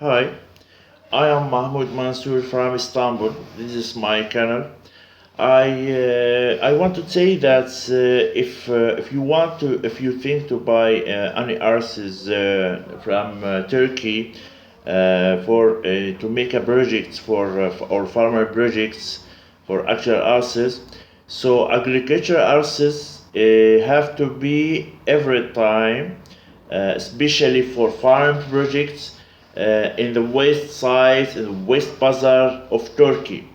Hi, I am Mahmoud Mansour from Istanbul. This is my channel. I want to say that if you want to if you think to buy any arses from Turkey for to make a project for or farmer projects for actual arses, so agriculture arses have to be every time, especially for farm projects in the west side, in the west bazaar of Turkey.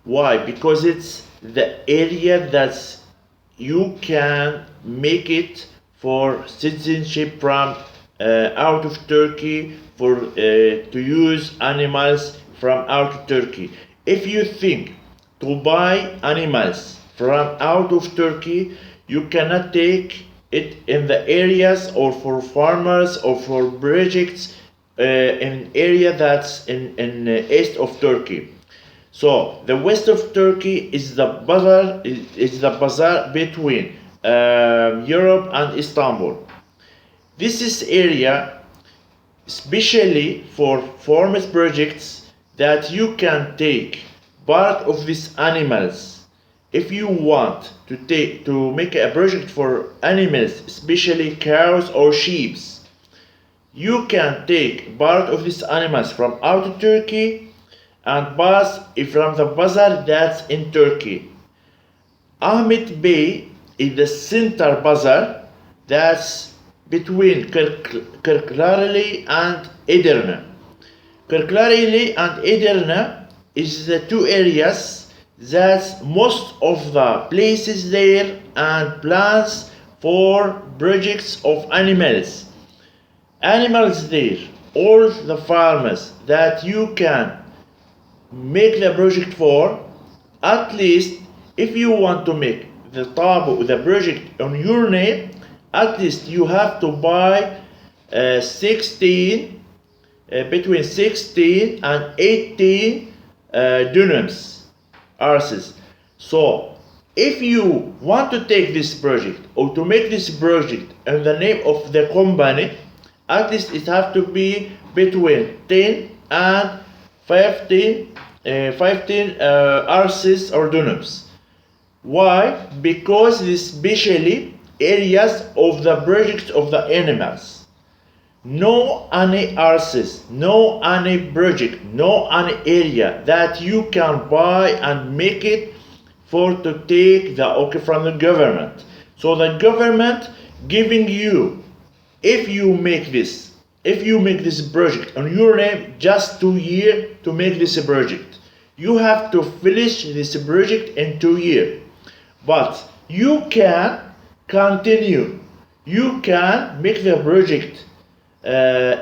Why? Because it's the area that you can make it for citizenship from out of Turkey for to use animals from out of Turkey. If you think to buy animals from out of Turkey, you cannot take it in the areas or for farmers or for projects in area that's in east of Turkey. So the west of Turkey is the bazaar between Europe and Istanbul. This is area especially for farmers projects that you can take part of these animals. If you want to make a project for animals, especially cows or sheep, you can take part of these animals from out of Turkey and pass from the bazaar that's in Turkey. Ahmet Bey is the center bazaar that's between Kırklareli and Edirne. Kırklareli and Edirne is the two areas that most of the places there and plants for projects of animals. Animals there, all the farmers that you can make the project for, at least if you want to make the the project on your name, at least you have to buy 16 between 16 and 18 dunums arses. So if you want to take this project or to make this project in the name of the company, at least it have to be between 10 and 15 arses or dunums. Why? Because this specially areas of the project of the animals. No any arses, no any project, no any area that you can buy and make it for to take the okay from the government. So the government giving you, if you make this project on your name, just 2 years to make this project. You have to finish this project in 2 years. But you can continue. You can make the project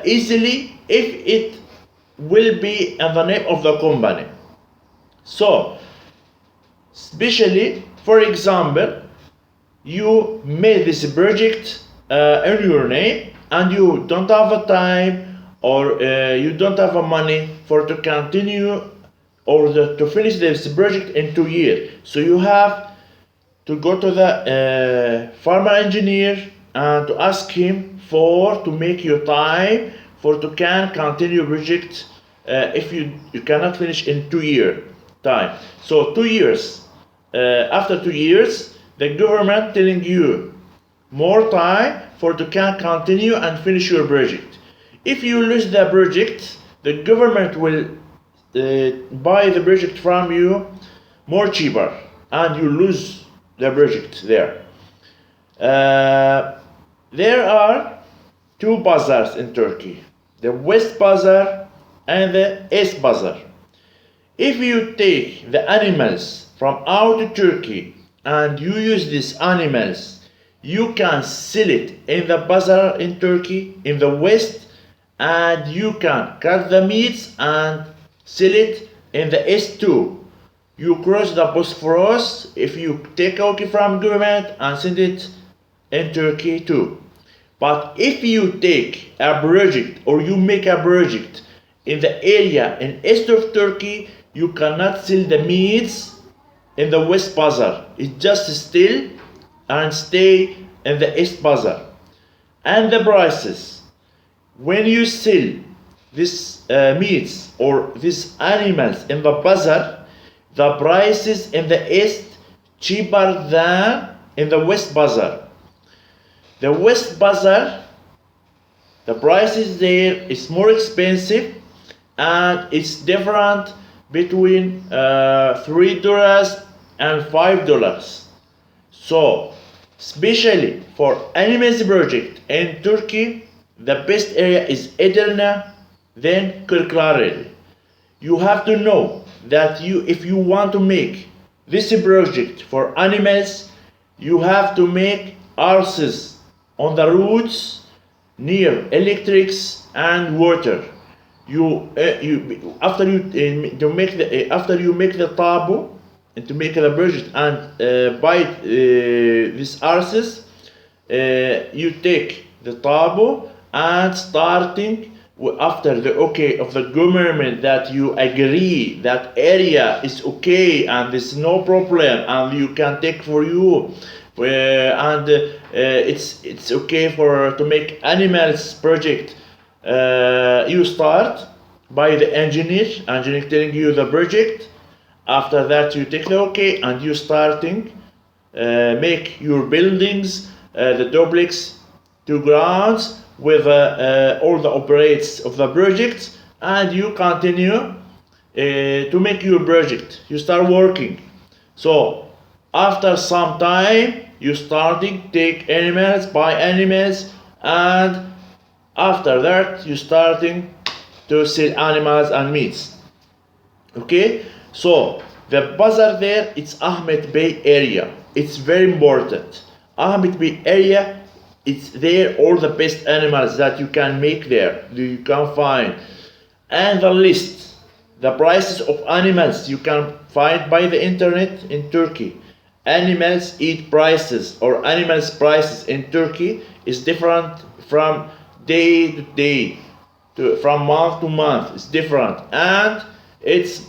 easily if it will be in the name of the company. So, especially, for example, you made this project in your name and you don't have a time or you don't have a money for to continue or to finish this project in 2 years. So you have to go to the farmer engineer and to ask him for to make your time for to can continue project if you cannot finish in 2 year time. So 2 years, after 2 years, the government telling you more time for to can continue and finish your project. If you lose the project, the government will buy the project from you more cheaper and you lose the project there. There are two bazaars in Turkey, the West Bazaar and the East Bazaar. If you take the animals from out of Turkey and you use these animals, you can sell it in the bazaar in Turkey, in the West, and you can cut the meats and sell it in the East too. You cross the Bosphorus if you take okay from government and send it in Turkey too. But if you take a project or you make a project in the area in east of Turkey, you cannot sell the meats in the West Bazaar. It just still and stay in the East Bazaar. And the prices, when you sell this meats or these animals in the bazaar, the prices in the east cheaper than in the west bazaar. The west bazaar, the prices there is more expensive, and it's different between $3 and $5. So, especially for animals project in Turkey, the best area is Edirne, then Kırklareli. You have to know that if you want to make this project for animals, you have to make houses on the roads near electrics and water. After you make the tabu and to make the project and buy these houses, you take the tabu and starting after the okay of the government that you agree that area is okay and there's no problem and you can take for you and it's okay for to make animals project. You start by the engineer telling you the project. After that you take the okay and you starting make your buildings, the duplex, 2 grounds with all the operates of the project, and you continue to make your project. You start working. So after some time you starting take animals, buy animals, and after that you starting to sell animals and meats. Okay, so the bazaar there, it's Ahmet Bey area. It's very important. Ahmet Bey area, it's there all the best animals that you can make there, you can find. And the list, the prices of animals you can find by the internet in Turkey. Animals eat prices or animals prices in Turkey is different from day to day, from month to month. It's different, and it's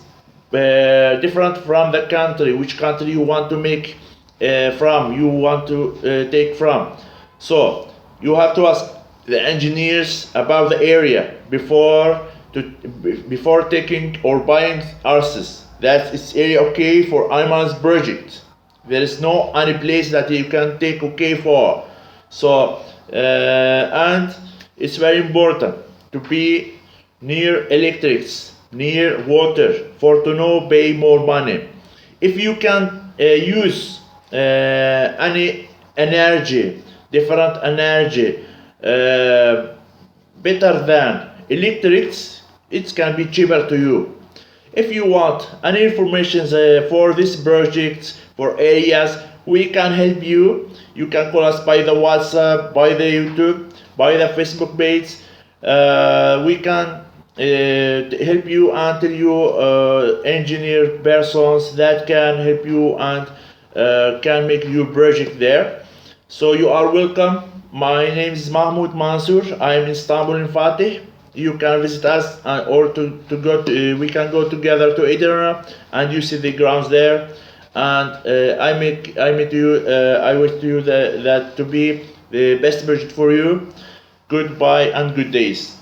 different from the country, which country you want to make you want to take from. So you have to ask the engineers about the area before taking or buying houses. That is area okay for animals project. There is no any place that you can take okay for. So and it's very important to be near electrics, near water, for to no pay more money. If you can use any energy, different energy, better than electrics, it can be cheaper to you. If you want any information for this project, for areas, we can help you. You can call us by the WhatsApp, by the YouTube, by the Facebook page. We can help you until you engineer persons that can help you and can make your project there. So you are welcome. My name is Mahmoud Mansour. I am in Istanbul in Fatih. You can visit us or we can go together to Edirne and you see the grounds there. And I wish you that to be the best project for you. Goodbye and good days.